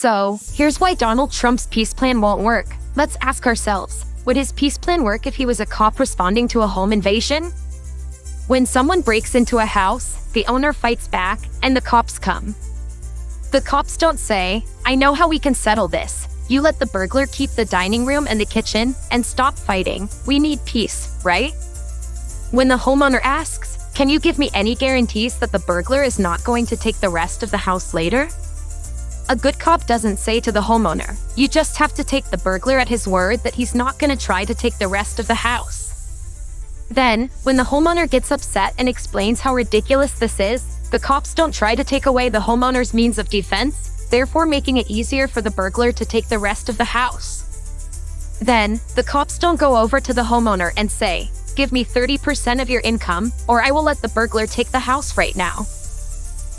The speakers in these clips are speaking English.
So, here's why Donald Trump's peace plan won't work. Let's ask ourselves, would his peace plan work if he was a cop responding to a home invasion? When someone breaks into a house, the owner fights back, and the cops come. The cops don't say, "I know how we can settle this. You let the burglar keep the dining room and the kitchen, and stop fighting. We need peace, right?" When the homeowner asks, "Can you give me any guarantees that the burglar is not going to take the rest of the house later?" A good cop doesn't say to the homeowner, "You just have to take the burglar at his word that he's not going to try to take the rest of the house." Then, when the homeowner gets upset and explains how ridiculous this is, the cops don't try to take away the homeowner's means of defense, therefore making it easier for the burglar to take the rest of the house. Then, the cops don't go over to the homeowner and say, "Give me 30% of your income, or I will let the burglar take the house right now."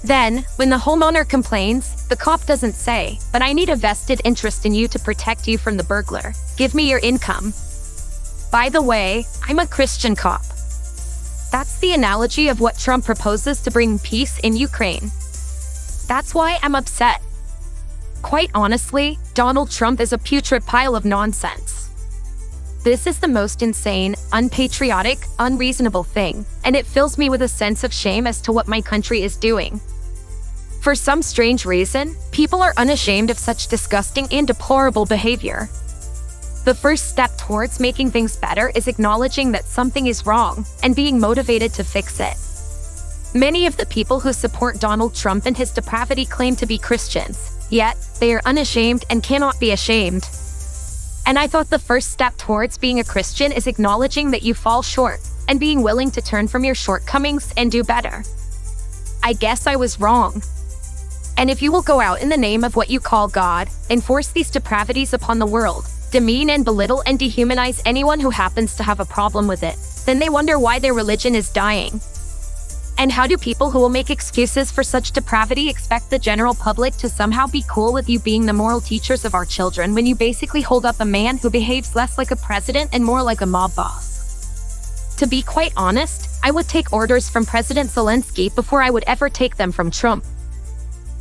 Then, when the homeowner complains, the cop doesn't say, "But I need a vested interest in you to protect you from the burglar. Give me your income." By the way, I'm a Christian cop. That's the analogy of what Trump proposes to bring peace in Ukraine. That's why I'm upset. Quite honestly, Donald Trump is a putrid pile of nonsense. This is the most insane, unpatriotic, unreasonable thing, and it fills me with a sense of shame as to what my country is doing. For some strange reason, people are unashamed of such disgusting and deplorable behavior. The first step towards making things better is acknowledging that something is wrong and being motivated to fix it. Many of the people who support Donald Trump and his depravity claim to be Christians, yet they are unashamed and cannot be ashamed. And I thought the first step towards being a Christian is acknowledging that you fall short and being willing to turn from your shortcomings and do better. I guess I was wrong. And if you will go out in the name of what you call God, enforce these depravities upon the world, demean and belittle and dehumanize anyone who happens to have a problem with it, then they wonder why their religion is dying. And how do people who will make excuses for such depravity expect the general public to somehow be cool with you being the moral teachers of our children when you basically hold up a man who behaves less like a president and more like a mob boss? To be quite honest, I would take orders from President Zelensky before I would ever take them from Trump.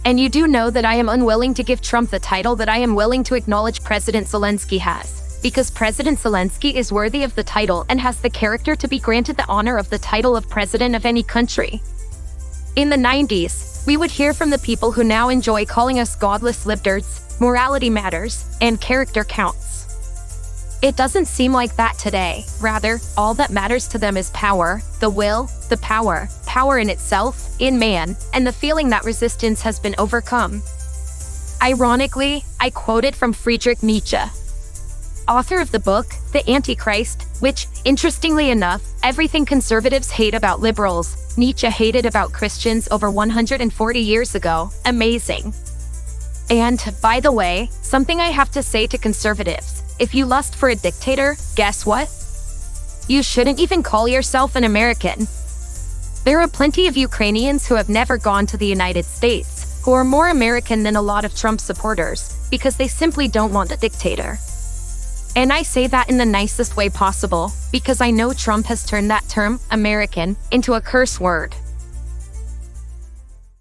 And you do know that I am unwilling to give Trump the title that I am willing to acknowledge President Zelensky has, because President Zelensky is worthy of the title and has the character to be granted the honor of the title of president of any country. In the 90s, we would hear from the people who now enjoy calling us godless libtards, morality matters, and character counts. It doesn't seem like that today. Rather, all that matters to them is power, the will, the power in itself, in man, and the feeling that resistance has been overcome. Ironically, I quoted from Friedrich Nietzsche, author of the book, The Antichrist, which, interestingly enough, everything conservatives hate about liberals, Nietzsche hated about Christians over 140 years ago. Amazing. And, by the way, something I have to say to conservatives. If you lust for a dictator, guess what? You shouldn't even call yourself an American. There are plenty of Ukrainians who have never gone to the United States, who are more American than a lot of Trump supporters, because they simply don't want a dictator. And I say that in the nicest way possible, because I know Trump has turned that term, American, into a curse word.